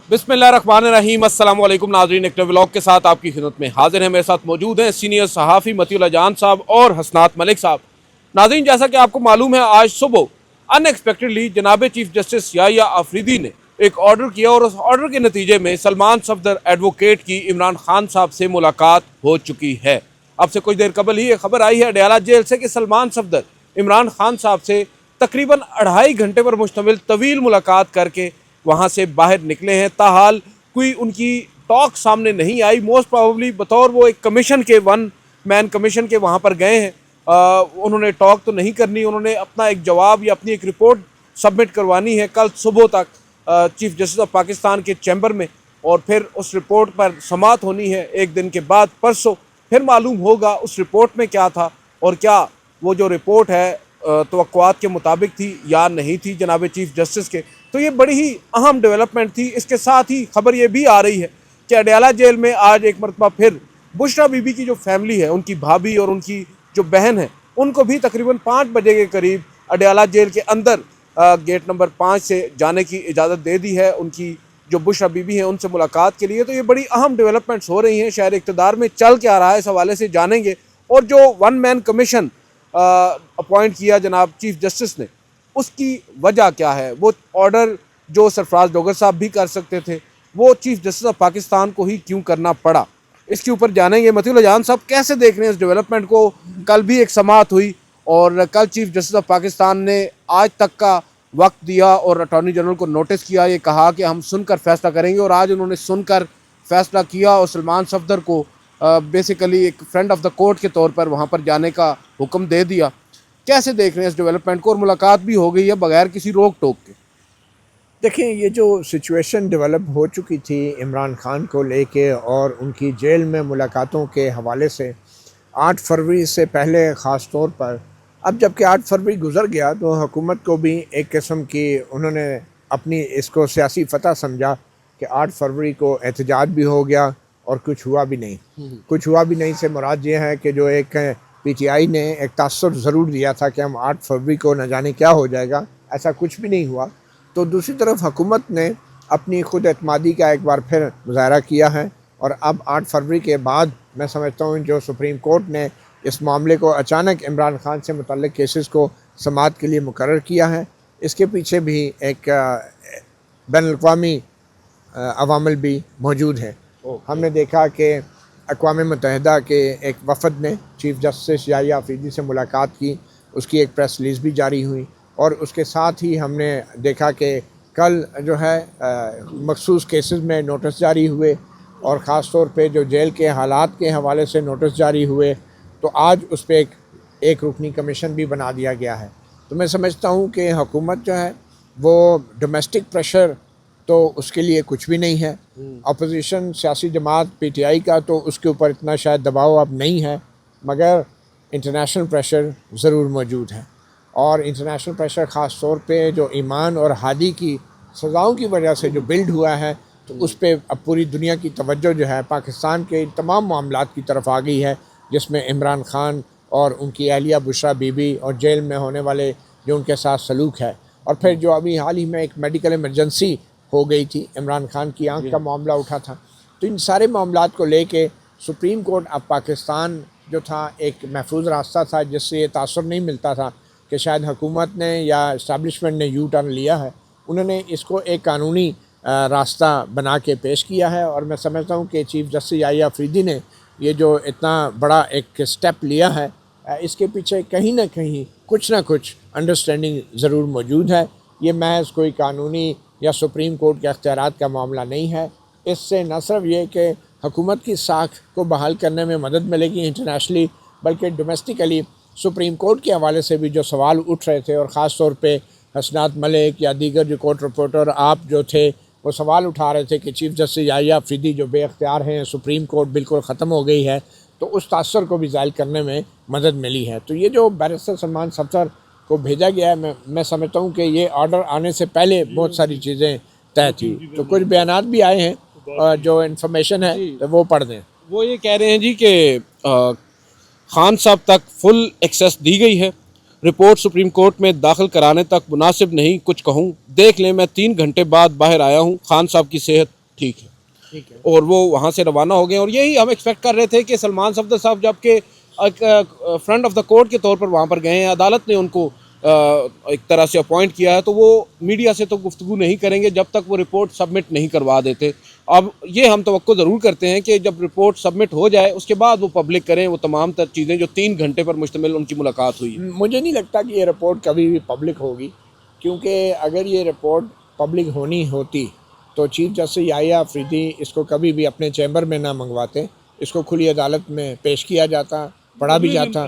बिस्मिल्लाहिर्रहमानिर्रहीम। अस्सलाम वालेकुम नाज़रीन, एक व्लॉग के साथ आपकी खिदमत में हाजिर है। मेरे साथ मौजूद हैं सीनियर सहाफ़ी मतीउल्लाह जान साहब और हसनात मलिक साहब। नाज़रीन, जैसा कि आपको मालूम है, आज सुबह अनएक्सपेक्टेडली जनाब चीफ जस्टिस याहिया आफरीदी ने एक ऑर्डर किया और उस ऑर्डर के नतीजे में सलमान सफदर एडवोकेट की इमरान खान साहब से मुलाकात हो चुकी है। अब से कुछ देर कबल ही एक खबर आई है अडयाला जेल से कि सलमान सफदर इमरान खान साहब से तकरीबन 2.5 घंटे पर मुश्तमिल तवील मुलाकात करके वहाँ से बाहर निकले हैं। ताहाल कोई उनकी टॉक सामने नहीं आई। मोस्ट प्रोबेबली बतौर वो एक कमीशन के, वन मैन कमीशन के वहाँ पर गए हैं। उन्होंने टॉक तो नहीं करनी, उन्होंने अपना एक जवाब या अपनी एक रिपोर्ट सबमिट करवानी है कल सुबह तक चीफ जस्टिस ऑफ पाकिस्तान के चैम्बर में, और फिर उस रिपोर्ट पर समाअत होनी है। एक दिन के बाद परसों फिर मालूम होगा उस रिपोर्ट में क्या था और क्या वो जो रिपोर्ट है तवक्कुआत के मुताबिक थी या नहीं थी जनाब चीफ जस्टिस के। तो ये बड़ी ही अहम डेवलपमेंट थी। इसके साथ ही खबर ये भी आ रही है कि अडयाला जेल में आज एक मरतबा फिर बुशरा बीबी की जो फैमिली है, उनकी भाभी और उनकी जो बहन है, उनको भी तकरीबन 5 बजे के करीब अडयाला जेल के अंदर गेट नंबर 5 से जाने की इजाज़त दे दी है उनकी जो बुशरा बीबी है उनसे मुलाकात के लिए। तो ये बड़ी अहम डेवलपमेंट्स हो रही हैं। शहर इक़्तिदार में चल के आ रहा है, इस हवाले से जानेंगे। और जो वन मैन कमीशन अपॉइंट किया जनाब चीफ जस्टिस ने, उसकी वजह क्या है? वो ऑर्डर जो सरफराज डोगर साहब भी कर सकते थे, वो चीफ जस्टिस ऑफ पाकिस्तान को ही क्यों करना पड़ा? इसके ऊपर जानेंगे। मतीउल्लाह जान साहब कैसे देख रहे हैं इस डेवलपमेंट को? कल भी एक समाअत हुई और कल चीफ जस्टिस ऑफ पाकिस्तान ने आज तक का वक्त दिया और अटॉर्नी जनरल को नोटिस किया, ये कहा कि हम सुनकर फैसला करेंगे, और आज उन्होंने सुनकर फैसला किया और सलमान सफदर को बेसिकली एक फ्रेंड ऑफ द कोर्ट के तौर पर वहाँ पर जाने का हुक्म दे दिया। कैसे देख रहे हैं इस डेवलपमेंट को? और मुलाकात भी हो गई है बगैर किसी रोक टोक के। देखिए, ये जो सिचुएशन डेवलप हो चुकी थी इमरान खान को लेके और उनकी जेल में मुलाकातों के हवाले से 8 फरवरी से पहले ख़ास तौर पर, अब जबकि 8 फरवरी गुज़र गया तो हुकूमत को भी एक किस्म की उन्होंने अपनी इसको सियासी फ़तह समझा कि 8 फरवरी को एहतजाज भी हो गया और कुछ हुआ भी नहीं। कुछ हुआ भी नहीं से मुराद ये है कि जो एक PTI ने एक तासुर ज़रूर दिया था कि हम 8 फरवरी को न जाने क्या हो जाएगा, ऐसा कुछ भी नहीं हुआ। तो दूसरी तरफ हुकूमत ने अपनी खुद एतमादी का एक बार फिर मुज़ाहरा किया है, और अब 8 फरवरी के बाद मैं समझता हूँ जो सुप्रीम कोर्ट ने इस मामले को अचानक इमरान खान से मुतल्लिक़ केसेस को समाअत के लिए मुकर्रर किया है, इसके पीछे भी एक बैनुल-अक़वामी अवामिल भी मौजूद है। हमने देखा कि अक़वाम मुत्तहिदा के एक वफ़द ने चीफ जस्टिस याहिया आफरीदी से मुलाकात की, उसकी एक प्रेस रिलीज़ भी जारी हुई, और उसके साथ ही हमने देखा कि कल जो है मखसूस केसेस में नोटिस जारी हुए, और ख़ास तौर पे जो जेल के हालात के हवाले से नोटिस जारी हुए। तो आज उस पर एक रुकनी कमीशन भी बना दिया गया है। तो मैं समझता हूँ कि हुकूमत जो है वो डोमेस्टिक प्रेशर तो उसके लिए कुछ भी नहीं है। अपोजिशन सियासी जमात PTI का तो उसके ऊपर इतना शायद दबाव अब नहीं है, मगर इंटरनेशनल प्रेशर ज़रूर मौजूद है। और इंटरनेशनल प्रेशर ख़ास तौर पे जो ईमान और हादी की सज़ाओं की वजह से जो बिल्ड हुआ है, तो उस पर अब पूरी दुनिया की तवज्जो जो है पाकिस्तान के तमाम मामलात की तरफ आ गई है, जिसमें इमरान खान और उनकी अहलिया बुशरा बीबी और जेल में होने वाले जो उनके साथ सलूक है, और फिर जो अभी हाल ही में एक मेडिकल इमरजेंसी हो गई थी, इमरान खान की आंख का मामला उठा था। तो इन सारे मामलात को लेके सुप्रीम कोर्ट ऑफ पाकिस्तान जो था एक महफूज रास्ता था, जिससे ये तासुर नहीं मिलता था कि शायद हुकूमत ने या इस्टेब्लिशमेंट ने यू टर्न लिया है। उन्होंने इसको एक कानूनी रास्ता बना के पेश किया है, और मैं समझता हूँ कि चीफ जस्टिस याहिया आफरीदी ने ये जो इतना बड़ा एक स्टेप लिया है, इसके पीछे कहीं ना कहीं कुछ ना कुछ अंडरस्टैंडिंग ज़रूर मौजूद है। ये महज कोई कानूनी या सुप्रीम कोर्ट के अख्तियारात का मामला नहीं है। इससे न सिर्फ ये कि हुकूमत की साख को बहाल करने में मदद मिलेगी इंटरनेशनली, बल्कि डोमेस्टिकली सुप्रीम कोर्ट के हवाले से भी जो सवाल उठ रहे थे, और ख़ास तौर पे हसनात मलिक या दीगर जो कोर्ट रिपोर्टर आप जो थे, वो सवाल उठा रहे थे कि चीफ जस्टिस याहिया आफरीदी जो बेअख्तियार हैं, सुप्रीम कोर्ट बिल्कुल ख़त्म हो गई है, तो उस तासुर को भी ज़ायल करने में मदद मिली है। तो ये जो बैरिस्टर सलमान सफदर को भेजा गया है, मैं समझता हूँ कि ये ऑर्डर आने से पहले बहुत सारी चीज़ें तय थी। तो कुछ बयानात भी आए हैं, जो इन्फॉर्मेशन है तो वो पढ़ दें। वो ये कह रहे हैं जी कि खान साहब तक फुल एक्सेस दी गई है, रिपोर्ट सुप्रीम कोर्ट में दाखिल कराने तक मुनासिब नहीं कुछ कहूँ, देख लें मैं 3 घंटे बाद बाहर आया हूँ, खान साहब की सेहत ठीक है। और वो वहाँ से रवाना हो गए। और यही हम एक्सपेक्ट कर रहे थे कि सलमान सफदर साहब जबकि फ्रंट ऑफ द कोर्ट के तौर पर वहाँ पर गए हैं, अदालत ने उनको एक तरह से अपॉइंट किया है, तो वो मीडिया से तो गुफ्तगू नहीं करेंगे जब तक वो रिपोर्ट सबमिट नहीं करवा देते। अब ये हम तवक्को ज़रूर करते हैं कि जब रिपोर्ट सबमिट हो जाए उसके बाद वो पब्लिक करें वो तमाम तर चीज़ें जो 3 घंटे पर मुश्तमिल उनकी मुलाकात हुई। मुझे नहीं लगता कि ये रिपोर्ट कभी भी पब्लिक होगी, क्योंकि अगर ये रिपोर्ट पब्लिक होनी होती तो चीफ जस्टिस याहिया अफरीदी इसको कभी भी अपने चैम्बर में ना मंगवाते, इसको खुली अदालत में पेश किया जाता, पढ़ा भी जाता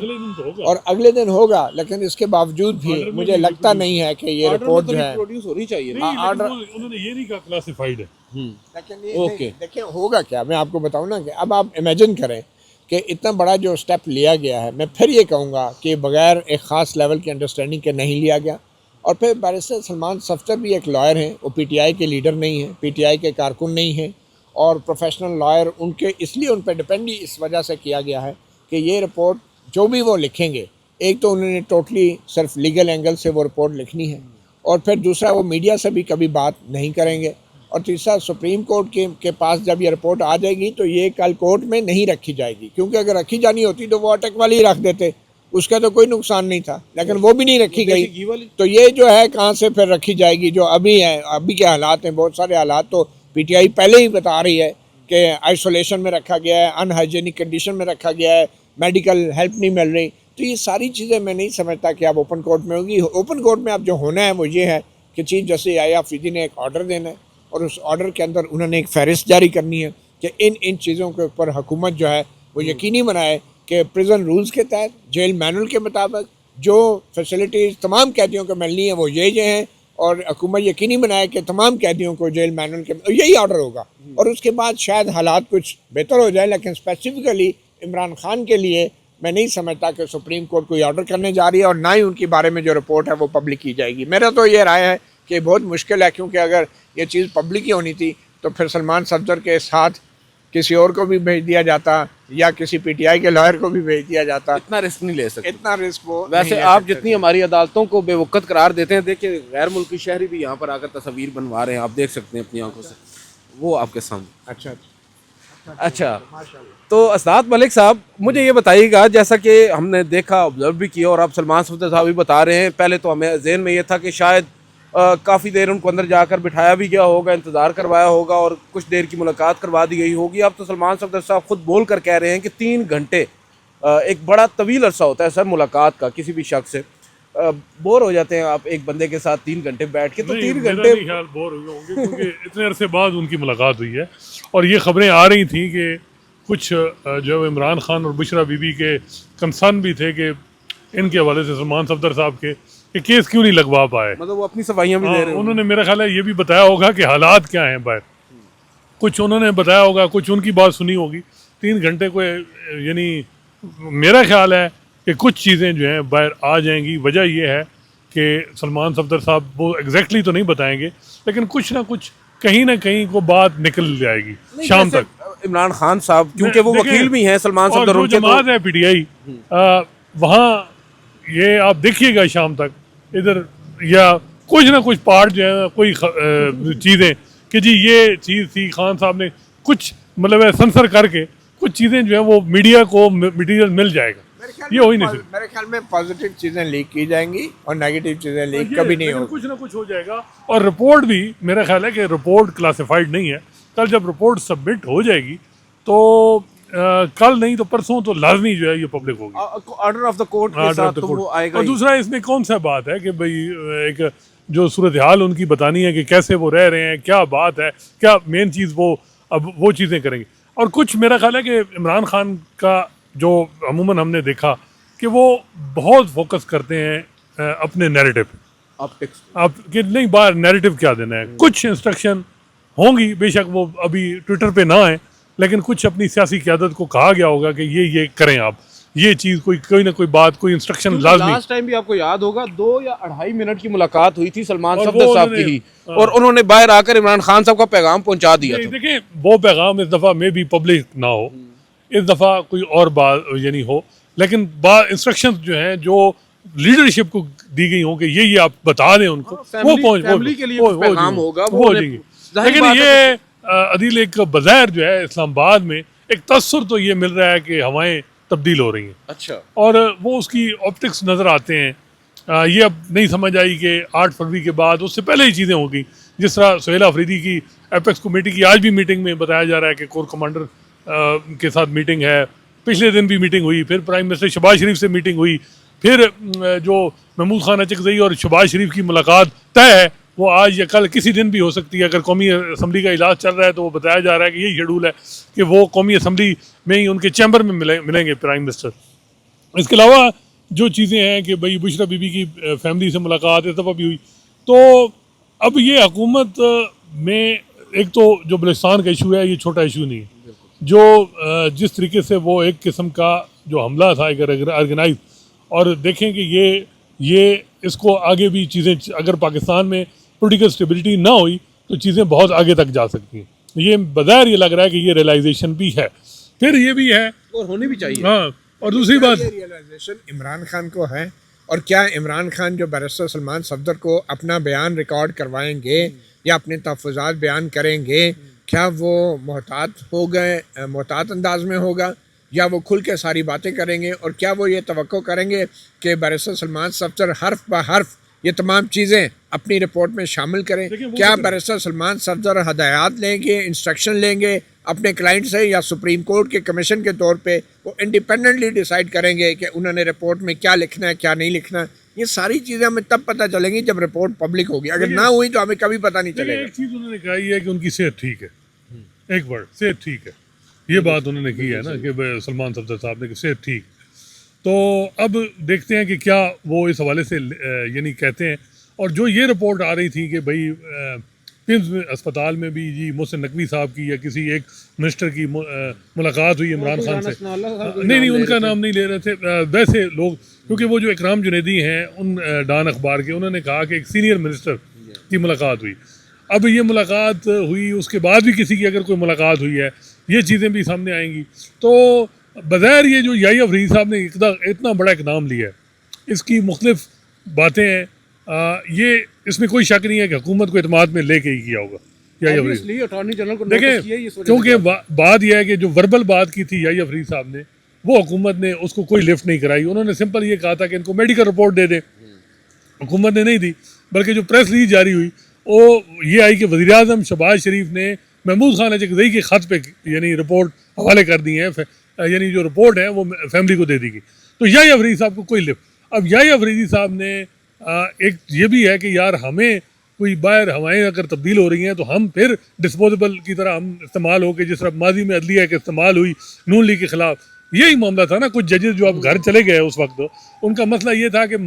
और अगले दिन होगा। लेकिन इसके बावजूद भी मुझे लगता नहीं है कि ये रिपोर्ट जो है प्रोड्यूस होनी चाहिए। ऑर्डर उन्होंने ये नहीं कहा क्लासिफाइड है। लेकिन ओके। देखिए होगा क्या, मैं आपको बताऊं ना कि अब आप इमेजिन करें कि इतना बड़ा जो स्टेप लिया गया है, मैं फिर ये कहूँगा कि बगैर एक ख़ास लेवल की अंडरस्टैंडिंग के नहीं लिया गया। और फिर बैरिस्टर सलमान सफदर भी एक लॉयर हैं, वो पीटीआई के लीडर नहीं हैं, पीटीआई के कारकुन नहीं हैं और प्रोफेशनल लॉयर उनके इसलिए उन पर डिपेंड ही इस वजह से किया गया है कि ये रिपोर्ट जो भी वो लिखेंगे, एक तो उन्होंने टोटली सिर्फ लीगल एंगल से वो रिपोर्ट लिखनी है और फिर दूसरा वो मीडिया से भी कभी बात नहीं करेंगे और तीसरा सुप्रीम कोर्ट के पास जब ये रिपोर्ट आ जाएगी तो ये कल कोर्ट में नहीं रखी जाएगी, क्योंकि अगर रखी जानी होती तो वो अटक वाली ही रख देते, उसका तो कोई नुकसान नहीं था, लेकिन वो भी नहीं रखी गई। तो ये जो है कहाँ से फिर रखी जाएगी जो अभी है, अभी के हालात हैं, बहुत सारे हालात तो पीटीआई पहले ही बता रही है कि आइसोलेशन में रखा गया है, अनहाइजीनिक कंडीशन में रखा गया है, मेडिकल हेल्प नहीं मिल रही। तो ये सारी चीज़ें मैं नहीं समझता कि अब ओपन कोर्ट में होगी। ओपन कोर्ट में अब जो होना है वो ये है कि चीफ जस्टिस याहिया अफरीदी ने एक ऑर्डर देना है और उस ऑर्डर के अंदर उन्होंने एक फहरिस्त जारी करनी है कि इन चीज़ों के ऊपर हुकूमत जो है वो यकीनी बनाए कि प्रिजन रूल्स के तहत जेल मैनुअल के मुताबिक जो फैसिलिटीज़ तमाम कैदियों को मिलनी है वो ये हैं और हुकूमत यकीनी बनाए कि तमाम कैदियों को जेल मैनुअल के यही ऑर्डर होगा। और उसके बाद शायद हालात कुछ बेहतर हो जाए, लेकिन स्पेसिफिकली इमरान खान के लिए मैं नहीं समझता कि सुप्रीम कोर्ट कोई ऑर्डर करने जा रही है और ना ही उनके बारे में जो रिपोर्ट है वो पब्लिक की जाएगी। मेरा तो ये राय है कि बहुत मुश्किल है, क्योंकि अगर ये चीज़ पब्लिक ही होनी थी तो फिर सलमान सफदर के साथ किसी और को भी भेज दिया जाता या किसी पीटीआई के लॉयर को भी भेज दिया जाता। इतना रिस्क नहीं ले सकते, इतना रिस्क वो वैसे आप जितनी हमारी अदालतों को बेवकत करार देते हैं, देखिए गैर मुल्की शहरी भी यहाँ पर आकर तस्वीर बनवा रहे हैं, आप देख सकते हैं अपनी आंखों से, वो आपके सामने। अच्छा, तो असदात मलिक साहब मुझे ये बताइएगा, जैसा कि हमने देखा ऑब्जर्व भी किया और आप सलमान सफदर साहब भी बता रहे हैं, पहले तो हमें जहन में ये था कि शायद काफ़ी देर उनको अंदर जाकर बिठाया भी गया होगा, इंतज़ार करवाया होगा और कुछ देर की मुलाकात करवा दी गई होगी। अब तो सलमान सफदर साहब खुद बोल कर कह रहे हैं कि 3 घंटे एक बड़ा तवील अरसा होता है सर मुलाकात का किसी भी शख्स से। बोर हो जाते हैं आप एक बंदे के साथ 3 घंटे बैठ के? तो 3 घंटे बोर हुए होंगे क्योंकि इतने अरसे बाद उनकी मुलाकात हुई है और ये खबरें आ रही थी कि कुछ जो इमरान खान और बुशरा बीबी के कंसर्न भी थे कि इनके हवाले से सलमान सफदर साहब के केस क्यों नहीं लगवा पाए, मतलब वो अपनी सफाइयाँ भी दे रहे हैं। उन्होंने मेरा ख्याल है ये भी बताया होगा कि हालात क्या हैं बाहर, कुछ उन्होंने बताया होगा, कुछ उनकी बात सुनी होगी। 3 घंटे को यानी मेरा ख्याल है कि कुछ चीज़ें जो हैं बाहर आ जाएंगी। वजह ये है कि सलमान सफदर साहब वो एग्जैक्टली तो नहीं बताएंगे, लेकिन कुछ ना कुछ कहीं ना कहीं को बात निकल जाएगी शाम तक। इमरान खान साहब क्योंकि वो वकील भी हैं सलमान सफदर, जो जमात है पीटीआई वहाँ ये आप देखिएगा शाम तक इधर या कुछ ना कुछ पार्ट जो है कोई चीज़ें कि जी ये चीज़ थी, खान साहब ने कुछ मतलब सेंसर करके कुछ चीज़ें जो है वो मीडिया को मटेरियल मिल जाएगा। ये हो ही नहीं सकता। मेरे ख्याल में पॉजिटिव चीज़ें लीक की जाएंगी और नेगेटिव चीज़ें लीक कभी नहीं होगी, कुछ ना कुछ हो जाएगा। और रिपोर्ट भी मेरा ख्याल है कि रिपोर्ट क्लासिफाइड नहीं है। कल जब रिपोर्ट सबमिट हो जाएगी तो कल नहीं तो परसों तो लाजमी जो है ये पब्लिक होगी, ऑर्डर ऑफ द कोर्ट के साथ तो वो आएगा। और दूसरा इसमें कौन सा बात है कि भाई एक जो सूरत हाल उनकी बतानी है कि कैसे वो रह रहे हैं, क्या बात है, क्या मेन चीज़ वो अब वो चीज़ें करेंगे। और कुछ मेरा ख्याल है कि इमरान खान का जो अमूमन हमने देखा कि वो बहुत फोकस करते हैं अपने नैरेटिव पे। आप कि नहीं बाहर नैरेटिव क्या देना है, कुछ इंस्ट्रक्शन होंगी, बेशक वो अभी ट्विटर पे ना आए, लेकिन कुछ अपनी सियासी क़यादत को कहा गया होगा कि ये करें आप, ये चीज़ कोई ना कोई बात, कोई इंस्ट्रक्शन लाजमी। लास्ट टाइम भी आपको याद होगा 2 या 2.5 मिनट की मुलाकात हुई थी सलमान सफदर साहब की ही, और उन्होंने बाहर आकर इमरान खान साहब का पैगाम पहुंचा दिया था। देखिए वो पैगाम इस दफ़ा में भी पब्लिक ना हो, इस दफ़ा कोई और बात यानी हो, लेकिन इंस्ट्रक्शंस जो हैं जो लीडरशिप को दी गई हो कि ये आप बता दें उनको, फैमिली के लिए कुछ पैगाम होगा, वो हो उन्हें- जाएंगे। जाहिर लेकिन बात है ये अदील एक बज़ाहिर जो है इस्लामाबाद में एक तसर तो ये मिल रहा है कि हवाएं तब्दील हो रही हैं, अच्छा और वो उसकी ऑप्टिक्स नज़र आते हैं। ये अब नहीं समझ आई कि 8 फरवरी के बाद उससे पहले ही चीज़ें हो गई। जिस तरह सुहेल अफरीदी की एपेक्स कमेटी की आज भी मीटिंग में बताया जा रहा है कि कोर कमांडर के साथ मीटिंग है, पिछले दिन भी मीटिंग हुई, फिर प्राइम मिनिस्टर शहबाज शरीफ से मीटिंग हुई, फिर जो महमूद खान अचकज़ई और शहबाज शरीफ की मुलाकात तय है वो आज या कल किसी दिन भी हो सकती है। अगर कौमी असम्बली का इजलास चल रहा है तो वो बताया जा रहा है कि यही शेड्यूल है कि वो कौमी असम्बली में ही उनके चैम्बर में मिलेंगे प्राइम मिनिस्टर। इसके अलावा जो चीज़ें हैं कि भाई बुशरा बीबी की फैमिली से मुलाकात इस दफ़ा भी हुई, तो अब ये हुकूमत में एक तो जो बलूचिस्तान का इशू है ये छोटा इशू नहीं है, जो जिस तरीके से वो एक किस्म का जो हमला था एक ऑर्गेनाइज, और देखें कि ये इसको आगे भी चीज़ें अगर पाकिस्तान में पॉलिटिकल स्टेबिलिटी ना हुई तो चीज़ें बहुत आगे तक जा सकती हैं। ये बज़ाहिर ये लग रहा है कि ये रियलाइजेशन भी है, फिर ये भी है और होनी भी चाहिए। हाँ। और दूसरी बात, ये रियलाइजेशन इमरान खान को है, और क्या इमरान खान जो बैरिस्टर सलमान सफदर को अपना बयान रिकॉर्ड करवाएंगे या अपने तहफ़्फ़ुज़ात बयान करेंगे, क्या वो मोहतात अंदाज में होगा या वो खुल के सारी बातें करेंगे, और क्या वो ये तवक्को करेंगे कि बैरिस्टर सलमान सफदर हर्फ ब हर्फ ये तमाम चीज़ें अपनी रिपोर्ट में शामिल करें? क्या बैरिस्टर सलमान सफदर हदायत लेंगे, इंस्ट्रक्शन लेंगे अपने क्लाइंट से, या सुप्रीम कोर्ट के कमीशन के तौर पे वो इंडिपेंडेंटली डिसाइड करेंगे कि उन्होंने रिपोर्ट में क्या लिखना है क्या नहीं लिखना है? ये सारी चीज़ें हमें तब पता चलेंगी जब रिपोर्ट पब्लिक होगी, अगर ना हुई तो हमें कभी पता नहीं चलेगा। एक चीज़ उन्होंने कही है कि उनकी सेहत ठीक है, एक वर्ड सेहत ठीक है, ये बात उन्होंने की है ना कि सलमान सफदर साहब ने कि सेहत ठीक। तो अब देखते हैं कि क्या वो इस हवाले से यानी कहते हैं। और जो ये रिपोर्ट आ रही थी कि भाई पिम्स अस्पताल में भी जी मोहसिन नकवी साहब की या किसी एक मिनिस्टर की मुलाकात हुई इमरान खान से, नहीं उनका नाम नहीं ले रहे थे, वैसे लोग, क्योंकि वो जो इकराम जुनैदी हैं उन डान अखबार के, उन्होंने कहा कि एक सीनियर मिनिस्टर की मुलाकात हुई। अब ये मुलाकात हुई, उसके बाद भी किसी की अगर कोई मुलाकात हुई है, ये चीज़ें भी सामने आएंगी। तो बज़ाहिर ये जो याहिया फरीदी साहब ने इतना बड़ा इक़दाम लिया है, इसकी मुख्तलिफ बातें हैं, ये इसमें कोई शक नहीं है कि हुकूमत को एतमाद में लेके ही किया होगा याहिया फरीदी। अटॉर्नी जनरल को देखें, क्योंकि बात यह है कि जो वर्बल बात की थी याहिया फरीदी साहब ने, वो हुकूमत ने उसको कोई लिफ्ट नहीं कराई। उन्होंने सिंपल ये कहा था कि इनको मेडिकल रिपोर्ट दे दें, हुकूमत ने नहीं दी, बल्कि जो प्रेस रिलीज जारी हुई वो ये आई कि वज़ीर आज़म शहबाज शरीफ ने महमूद खान अचकज़ई के ख़त पे यानी रिपोर्ट हवाले कर दी है, यानी जो रिपोर्ट है वो फैमिली को दे दी गई। तो याहिया फरीदी साहब को कोई लिफ्ट। अब याहिया फरीदी साहब ने एक ये भी है कि यार हमें कोई बाहर हवाएं अगर तब्दील हो रही हैं तो हम फिर डिस्पोजेबल की तरह हम इस्तेमाल हो के, जिस तरह माजी में अदलिया के इस्तेमाल हुई नून लीग के ख़िलाफ़, यही मामला था ना। कुछ जजेस जो अब घर चले गए उस वक्त, उनका मसला ये था कि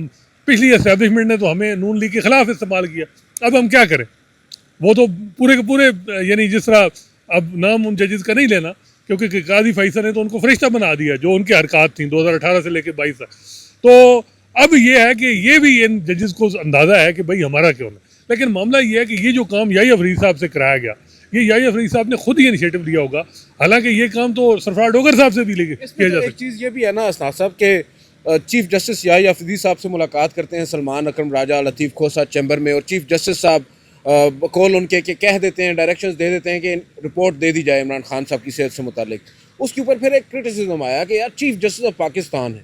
पिछली एस्टेब्लिशमेंट ने तो हमें नून लीग के ख़िलाफ़ इस्तेमाल किया, अब हम क्या करें। वो तो पूरे के पूरे यानी जिस तरह, अब नाम उन जजेस का नहीं लेना क्योंकि काजी फैसल ने तो उनको फरिश्ता बना दिया जो उनकी हरकत थी 2018 से लेकर 22 तक। तो अब ये है कि ये भी इन जजेस को अंदाज़ा है कि भाई हमारा क्यों ना। लेकिन मामला ये है कि ये जो काम याहिया फरीदी साहब से कराया गया, ये याहिया फरीदी साहब ने खुद ही इनिशिएटिव लिया होगा, हालांकि ये काम तो सरफराज डोगर साहब से भी किया जा सकता है। एक चीज़ ये भी है ना असनाद साहब के चीफ जस्टिस याहिया फरीदी साहब से मुलाकात करते हैं सलमान अकरम राजा, लतीफ़ खोसा चैम्बर में, और चीफ जस्टिस साहब बकौल उनके के कह देते हैं, डायरेक्शंस दे देते हैं कि रिपोर्ट दे दी जाए इमरान खान साहब की सेहत से मुतालिक। उसके ऊपर फिर एक क्रिटिसिज्म आया कि यार चीफ जस्टिस ऑफ पाकिस्तान है,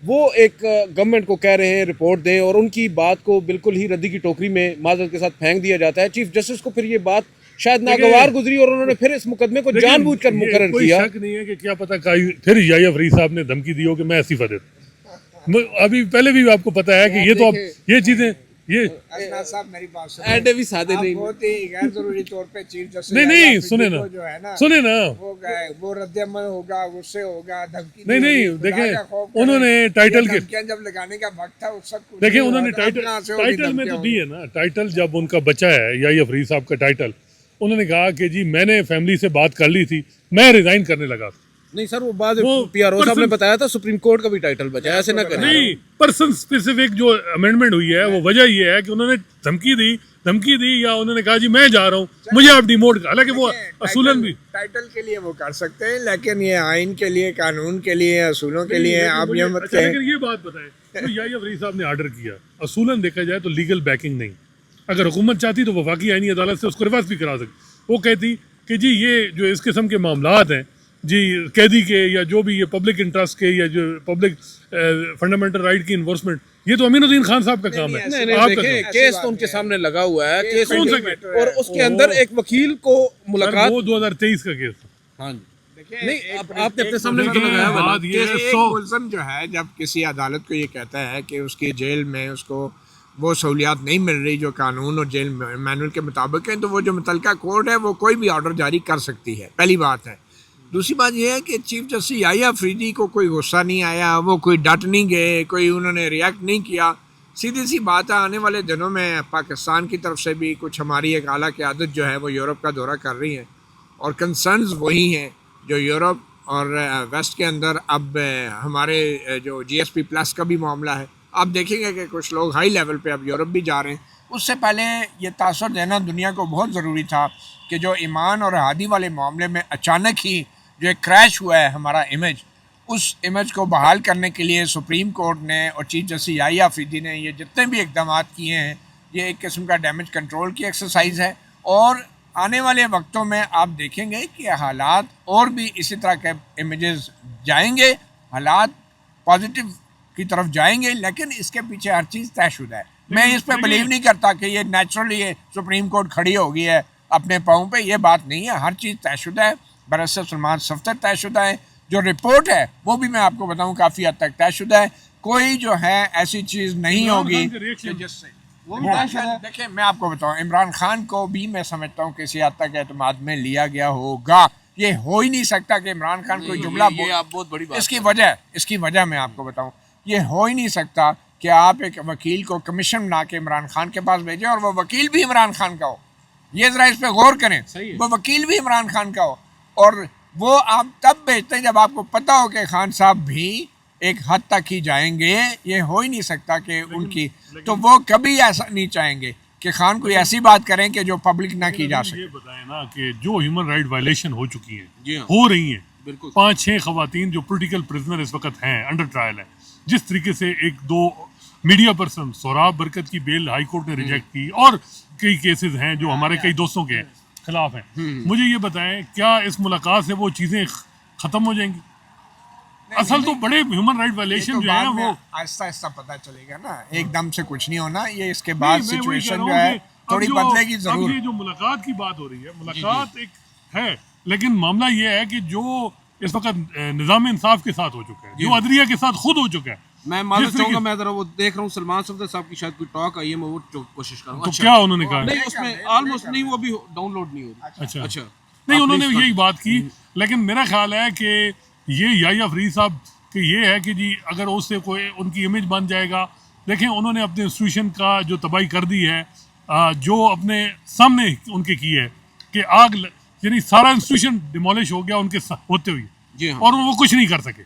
वो एक गवर्नमेंट को कह रहे हैं रिपोर्ट दें, और उनकी बात को बिल्कुल ही रद्दी की टोकरी में माजरत के साथ फेंक दिया जाता है। चीफ जस्टिस को फिर ये बात शायद नागवार गुजरी और उन्होंने फिर इस मुकदमे को जानबूझकर मुकर्रर किया। कोई शक नहीं है कि क्या पता फिर याहिया फरीदी साहब ने धमकी दी हो कि मैं इस्तीफा देता। अभी पहले भी आपको पता है कि ये तो अब ये चीज़ें ये साहब मेरी बात सुनिए, ऐड भी सादे नहीं, बहुत ही गैर जरूरी तौर पे चीफ जस्टिस नहीं सुने ना, जो है ना, सुने ना, वो रद्द-ए-अमल होगा, गुस्से होगा, धमकी नहीं देखें उन्होंने टाइटल के जब लगाने का वक्त था उस वक्त देखें उन्होंने टाइटल में तो दी है ना। टाइटल जब उनका बचा है याहिया फरीदी साहब का टाइटल, उन्होंने कहा कि जी मैंने फैमिली से बात कर ली थी, मैं रिज़ाइन करने लगा। नहीं सर, वो बाद वो पीआरओ साहब ने person- बताया था सुप्रीम कोर्ट का भी टाइटल बचा है, ऐसे ना करें। नहीं, पर्सन स्पेसिफिक जो अमेंडमेंट हुई है वो वजह ये है कि उन्होंने धमकी दी या उन्होंने कहा जी मैं जा रहा हूँ, मुझे आप डिमोट, हालांकि वो असूलन भी टाइटल के लिए वो कर सकते हैं, लेकिन ये आइन के लिए, कानून के लिए, असूलों के लिए आप ये मत अच्छा, कहें। लेकिन ये बात बताएं, तो याहिया फरीद साहब ने ऑर्डर किया, असूलन देखा जाए तो लीगल बैकिंग नहीं, अगर हुकूमत चाहती तो वफाकी आईनी अदालत से उसको रिवर्स भी करा सकती। वो कहती कि जी ये जो इस किस्म के मामलात हैं जी, कैदी के या जो भी ये पब्लिक इंटरेस्ट के या जो पब्लिक फंडामेंटल राइट की इन्फोर्समेंट, ये तो अमीनुद्दीन खान साहब का काम है। नहीं नहीं, आपका देखें काम। केस तो उनके सामने लगा हुआ है, केस कौन सा उनके- केस? और उसके अंदर एक वकील को सर, मुलाकात। वो 2023 का केस था। हाँ जी, नहीं आपने अपने सामने भी तो देखिए, लगाया हुआ है ना। बात ये है, एक 100 मुलज़म जो है जब किसी अदालत को ये कहता है कि उसकी जेल में उसको वो सहूलियात नहीं मिल रही जो कानून और जेल मैनुअल के मुताबिक है, तो वो जो मुतलका कोर्ट है वो कोई भी ऑर्डर जारी कर सकती है, पहली बात है। दूसरी बात यह है कि चीफ जस्टिस याहिया अफरीदी को कोई गुस्सा नहीं आया, वो कोई डट नहीं गए, कोई उन्होंने रिएक्ट नहीं किया। सीधी सी बात है, आने वाले दिनों में पाकिस्तान की तरफ से भी कुछ हमारी एक आला क़यादत जो है वो यूरोप का दौरा कर रही है, और कंसर्न्स वही हैं जो यूरोप और वेस्ट के अंदर। अब हमारे जो GSP प्लस का भी मामला है, आप देखेंगे कि कुछ लोग हाई लेवल पे अब यूरोप भी जा रहे हैं। उससे पहले ये तासुर देना दुनिया को बहुत ज़रूरी था कि जो ईमान और हादी वाले मामले में अचानक ही जो एक क्रैश हुआ है हमारा इमेज, उस इमेज को बहाल करने के लिए सुप्रीम कोर्ट ने और चीफ जस्टिस याहिया अफरीदी ने ये जितने भी इकदाम किए हैं, ये एक किस्म का डैमेज कंट्रोल की एक्सरसाइज है। और आने वाले वक्तों में आप देखेंगे कि हालात और भी इसी तरह के इमेजेस जाएंगे, हालात पॉजिटिव की तरफ जाएंगे, लेकिन इसके पीछे हर चीज़ तयशुदा है। मैं इस पर बिलीव नहीं करता कि ये नेचुरली ये सुप्रीम कोर्ट खड़ी हो गई है अपने पाँव पे, ये बात नहीं है। हर चीज़ तयशुदा है, बरसर सलमान सफ्तर तयशुदा है, जो रिपोर्ट है वो भी मैं आपको बताऊं काफ़ी हद तक तयशुदा है। कोई जो है ऐसी चीज़ नहीं होगी कि जिससे वो भी देखिए, मैं आपको बताऊं, इमरान खान को भी मैं समझता हूं किसी हद तक एतमाद में लिया गया होगा। ये हो ही नहीं सकता कि इमरान खान कोई जुमला आप बहुत बड़ी बात इसकी वजह मैं आपको बताऊं, ये हो ही नहीं सकता कि आप एक वकील को कमीशन बना के इमरान खान के पास भेजें और वो वकील भी इमरान खान का हो। ये ज़रा इस पर गौर करें, वो वकील भी इमरान खान का हो, और वो आप तब भेजते हैं जब आपको पता हो कि खान साहब भी एक हद तक ही जाएंगे। ये हो ही नहीं सकता कि उनकी, तो वो कभी ऐसा नहीं चाहेंगे कि खान कोई ऐसी बात करें कि जो पब्लिक ना की जा सके। ये बताएं ना कि जो ह्यूमन राइट वायलेशन हो चुकी जी है, हाँ। हो रही है, बिल्कुल 5-6 खवातीन जो पॉलिटिकल प्रिजनर इस वक्त हैं, अंडर ट्रायल है, जिस तरीके से 1-2 मीडिया पर्सन, सोहराब बरकत की बेल हाई कोर्ट ने रिजेक्ट की, और कई केसेस हैं जो हमारे कई दोस्तों के खिलाफ हैं। मुझे ये बताएं, क्या इस मुलाकात से वो चीज़ें ख़त्म हो जाएंगी? असल तो बड़े ह्यूमन राइट वायलेशन जो है वो आहिस्ता आहिस्ता पता चलेगा ना, एकदम से कुछ नहीं होना। ये इसके बाद नहीं, मैं वही कह सिचुएशन रहा जो हूँ है कि थोड़ी अब बदलेगी अब जरूर। ये जो मुलाकात की बात हो रही है, मुलाकात एक है, लेकिन मामला ये है कि जो इस वक्त निज़ाम इंसाफ के साथ हो चुका है, जो अदलिया के साथ खुद हो चुका है, मैं मालूम जिस तरीके- चाहूंगा, मैं जरा वो देख रहा हूँ सलमान सफदर साहब की शायद कोई टॉक आई है, मैं वो कोशिश कर रहा हूँ। तो अच्छा। क्या उन्होंने कहा? नहीं उसमें ऑलमोस्ट नहीं, वो अभी डाउनलोड नहीं हो रही। अच्छा अच्छा नहीं, आप उन्होंने please यही बात की, लेकिन मेरा ख्याल है कि ये याहिया फरीद साहब कि ये है कि जी अगर उससे कोई उनकी इमेज बन जाएगा। देखें, उन्होंने अपने इंस्टीट्यूशन का जो तबाही कर दी है, जो अपने सामने उनके की है कि यानी सारा इंस्टीट्यूशन डिमोलिश हो गया उनके होते हुए, जी हाँ। और वो कुछ नहीं कर सके।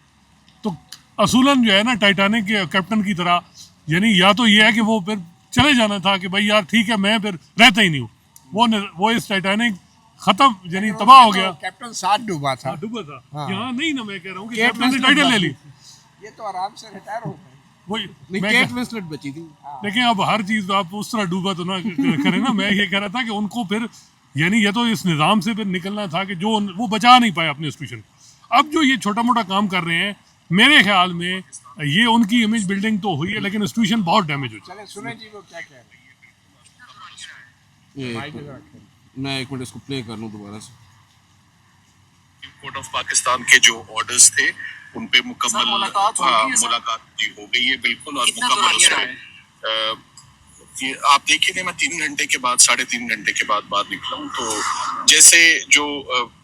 तो असूलन जो है ना, टाइटैनिक के कैप्टन की तरह, यानी या तो ये है कि वो फिर चले जाना था कि भाई यार ठीक है, मैं फिर रहता ही नहीं हूँ। वो इस टाइटैनिक खत्म, यानी तबाह हो गया। कैप्टन साथ डूबा था, डूबा था। हाँ। यहाँ नहीं ना, मैं कह रहा हूँ कि केट कैप्टन ने विंसलेट टाइटल ले ली। ये तो आराम से रिटायर हो गए। वही नहीं, मैं केट कह- विंसलेट बची थी। लेकिन अब हर चीज आप उस तरह डूबा तो ना करें ना। मैं ये कह रहा था कि उनको फिर यानी ये तो इस निज़ाम से फिर निकलना था कि जो वो बचा नहीं पाए अपने इंस्टीट्यूशन। अब जो ये छोटा मोटा काम कर रहे हैं, मेरे ख्याल में ये उनकी इमेज बिल्डिंग तो हुई है, लेकिन इंस्टीट्यूशन बहुत डैमेज हो चुका चले सुने जी वो क्या कह रहे ये हैं। एक मिनट, मैं एक मिनट इसको प्ले कर लूँ दोबारा से। कोर्ट ऑफ पाकिस्तान के जो ऑर्डर्स थे उन पे मुकम्मल मुलाकात जी हो गई है, बिल्कुल, और मुकम्मल उसमें ये आप देखिए, मैं 3 घंटे के बाद 3.5 घंटे के बाद निकला हूँ, तो जैसे जो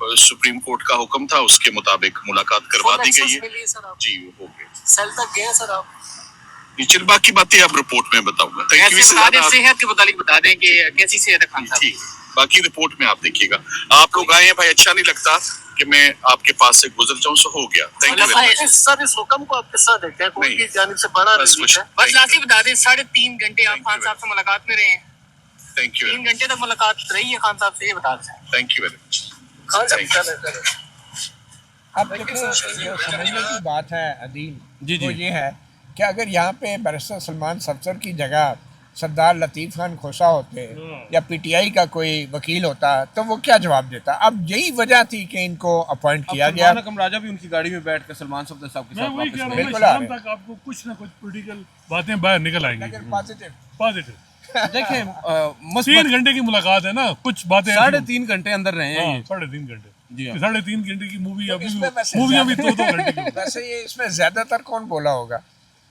सुप्रीम कोर्ट का हुक्म था उसके मुताबिक मुलाकात करवा दी गई है जी, वो हो गई। सेल तक गए सर आप? चल बाकी बातें आप रिपोर्ट में बताऊंगा। Thank you. सेहत के मुतालिक बता दें कि कैसी सेहत है खान साहब? ठीक, बाकी रिपोर्ट में आप देखिएगा। आप लोग आए हैं भाई, अच्छा नहीं लगता कि मैं आपके पास से गुजर जाऊं, सो हो गया। Thank you very much. Sir इस हुक्म को आप किस तरह देखते हैं? कोर्ट की जानिब से बड़ा बस रिलीफ है। बस लास्ट बता दें, 3.5 घंटे आप खान साहब से मुलाकात में रहे हैं। Thank you. 3 घंटे तक मुलाकात रही है खान साहब से, ये बता दें। Thank you very much. Khan Thank you. अब देखो जो समझने की बात है अदील, जी, वो जी। ये है कि अगर यहाँ पे बैरिस्टर सलमान सफदर की जगह सरदार लतीफ़ खान खोसा होते या पीटीआई का कोई वकील होता तो वो क्या जवाब देता। अब यही वजह थी कि इनको अपॉइंट किया गया। सलमान अकरम राजा भी उनकी गाड़ी में बैठ कर सलमान सफदर साहब के मैं साथ वही वापस कह रहा गए। हूँ, बिल्कुल आ शाम रहे। तक आपको कुछ ना कुछ पॉलिटिकल बातें बाहर निकल आएंगी। लेकिन पॉजिटिव पॉजिटिव देखें 3 घंटे की मुलाकात है ना, कुछ बातें ऐसी- 3.5 घंटे अंदर रहे हैं हाँ, ये। 3.5 घंटे। जी हाँ। 3.5 घंटे की मूवी अभी इसमें वैसे मूवियाँ भी ज्यादा- 2-2 घंटे की। वैसे ये इसमें ज्यादातर कौन बोला होगा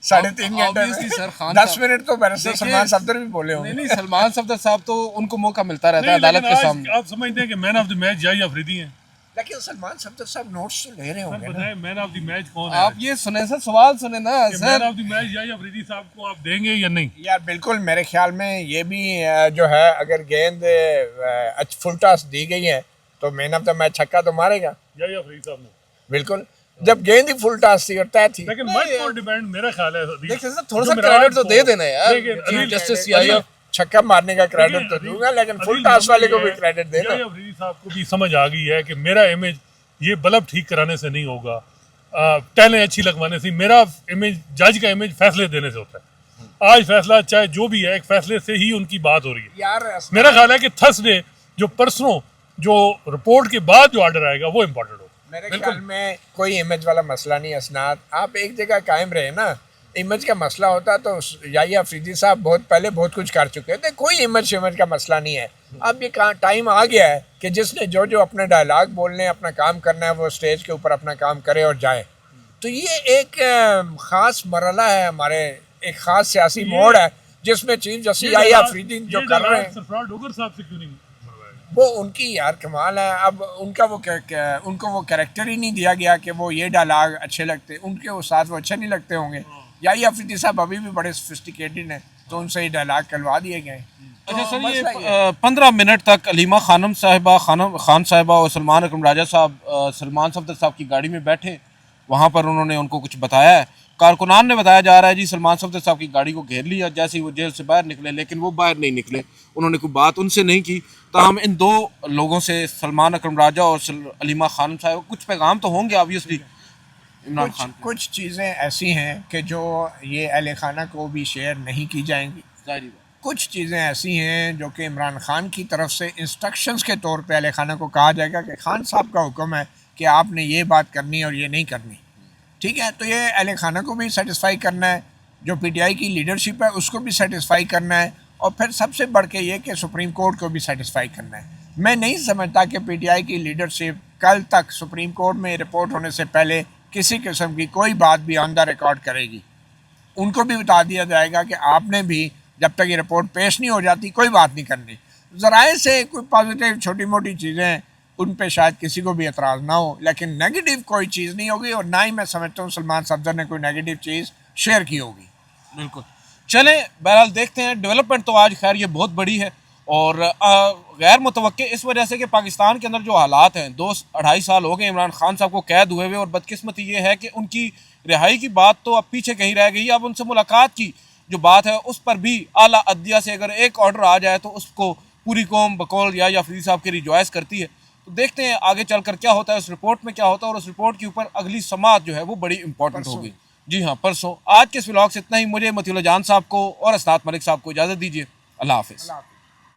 3.5 घंटे Obviously सर, में? खान 10 साहब- मिनट तो बैरिस्टर देखिए- सलमान सफदर भी बोले नहीं होंगे। नहीं, सलमान सफदर साहब तो उनको मौका मिलता रहता है नहीं, अदालत लेकिन के आज सामने। आप समझते हैं कि man of the match Yahya Afridi हैं। लेकिन सलमान सफदर साहब नोट्स तो ले रहे सर होंगे ना। बताएं मैन ऑफ द मैच कौन है? आप ये सुने सर, सवाल सुने ना man sir. Of the match Yahya Afridi साहब को आप देंगे या नहीं? यार बिल्कुल, मेरे ख्याल में ये भी जो है अगर गेंद फुल टॉस दी गई है तो मैन ऑफ द मैच छक्का तो मारेगा। याहिया अफरीदी साहब ने। बिल्कुल, जब गेंद ही फुल टॉस थी और तय थी। लेकिन मच मोर डिपेंड मेरा ख्याल है अदील, देखिए सर, थोड़ा जो सा मेरा क्रेडिट तो को- दे देना यार। देखिए, चीफ अदील- जस्टिस अदील- याहिया छक्का मारने का क्रेडिट तो अदील- दूंगा, लेकिन फुल अदील टॉस वाले को ये भी है, क्रेडिट देना। याहिया अफरीदी साहब को भी समझ आ गई है कि मेरा इमेज ये बल्ब ठीक कराने से नहीं होगा, टैलें अच्छी लगवाने से। मेरा इमेज, जज का इमेज फैसले देने से होता है। आज फैसला चाहे जो भी है, एक फैसले से ही उनकी बात हो रही है। यार मेरा ख्याल है कि थर्सडे जो परसों जो रिपोर्ट के बाद जो ऑर्डर आएगा वो इम्पोर्टेंट होगा। मेरे ख्याल में कोई इमेज वाला मसला नहीं है असनाद, आप एक जगह कायम रहे ना। इमेज का मसला होता तो याहिया अफरीदी साहब बहुत पहले बहुत कुछ कर चुके थे। कोई इमेज का मसला नहीं है। अब ये टाइम आ गया है कि जिसने जो जो अपने डायलॉग बोलने, अपना काम करना है, वो स्टेज के ऊपर अपना काम करे और जाए। तो ये एक ख़ास मरला है हमारे, एक ख़ास सियासी मोड़ है जिसमें चीफ जस्टिस याहिया अफरीदी जो कर रहे हैं सरफराज डोगर साहब से क्यों नहीं मरवाया? वो उनकी यार कमाल है। अब उनका वो उनको वो कैरेक्टर ही नहीं दिया गया कि वो ये डायलॉग अच्छे लगते, उनके वो साथ वो अच्छे नहीं लगते होंगे। याहिया अफरीदी साहब अभी भी बड़े सोफिस्टिकेटेड हैं, तो उनसे ही डायलॉग करवा दिए गए। अच्छा सर, ये मसला 15 मिनट तक अलीमा खान साहिबा और सलमान अकरम राजा साहब सलमान सफदर साहब की गाड़ी में बैठे। वहाँ पर उन्होंने उनको कुछ बताया है। कारकुनान ने बताया जा रहा है जी, सलमान सफदर साहब की गाड़ी को घेर लिया जैसे ही वो जेल से बाहर निकले, लेकिन वो बाहर नहीं निकले। उन्होंने कोई बात उनसे नहीं की। ताहम इन दो लोगों से, सलमान अकरम राजा और अलीमा खान साहब, कुछ पैगाम तो होंगे ऑब्वियसली इमरान खान के। कुछ चीज़ें ऐसी हैं कि जो ये अहले खाना को भी शेयर नहीं की जाएंगी। जाहिर बात। कुछ चीज़ें ऐसी हैं जो कि इमरान खान की तरफ से इंस्ट्रक्शंस के तौर पे अहले खाना को कहा जाएगा कि खान साहब का हुक्म है कि आपने ये बात करनी और ये नहीं करनी। ठीक है, तो ये अहले खाना को भी सेटिस्फाई करना है, जो पीटीआई की लीडरशिप है उसको भी सेटिस्फाई करना है, और फिर सबसे बढ़ के ये कि सुप्रीम कोर्ट को भी सेटिस्फाई करना है। मैं नहीं समझता कि पीटीआई की लीडरशिप कल तक सुप्रीम कोर्ट में रिपोर्ट होने से पहले किसी किस्म की कोई बात भी ऑन द रिकॉर्ड करेगी। उनको भी बता दिया जाएगा कि आपने भी जब तक ये रिपोर्ट पेश नहीं हो जाती कोई बात नहीं करनी। ज़राए से कोई पॉजिटिव छोटी मोटी चीज़ें उन पे शायद किसी को भी एतराज़ ना हो, लेकिन नेगेटिव कोई चीज़ नहीं होगी, और ना ही मैं समझता हूँ सलमान सफदर ने कोई नेगेटिव चीज़ शेयर की होगी। बिल्कुल। चलें, बहरहाल देखते हैं। डेवलपमेंट तो आज खैर ये बहुत बड़ी है और गैर मुतवक्के इस वजह से कि पाकिस्तान के अंदर जो हालात हैं, 2-2.5 साल हो गए इमरान खान साहब को कैद हुए हुए, और बदकिस्मती ये है कि उनकी रिहाई की बात तो अब पीछे कहीं रह गई। अब उनसे मुलाकात की जो बात है उस पर भी आला अदलिया से अगर एक ऑर्डर आ जाए तो उसको पूरी कौम बकौल याहिया अफरीदी साहब की रिजॉइस करती है। तो देखते हैं आगे चलकर क्या होता है, उस रिपोर्ट में क्या होता है, और उस रिपोर्ट के ऊपर अगली समाअत जो है वो बड़ी इंपॉर्टेंट होगी। जी हाँ, परसों। आज के इस व्लॉग से इतना ही। मुझे मतीउल्लाह जान साहब को और असनात मलिक साहब को इजाज़त दीजिए। अल्लाह हाफिज़।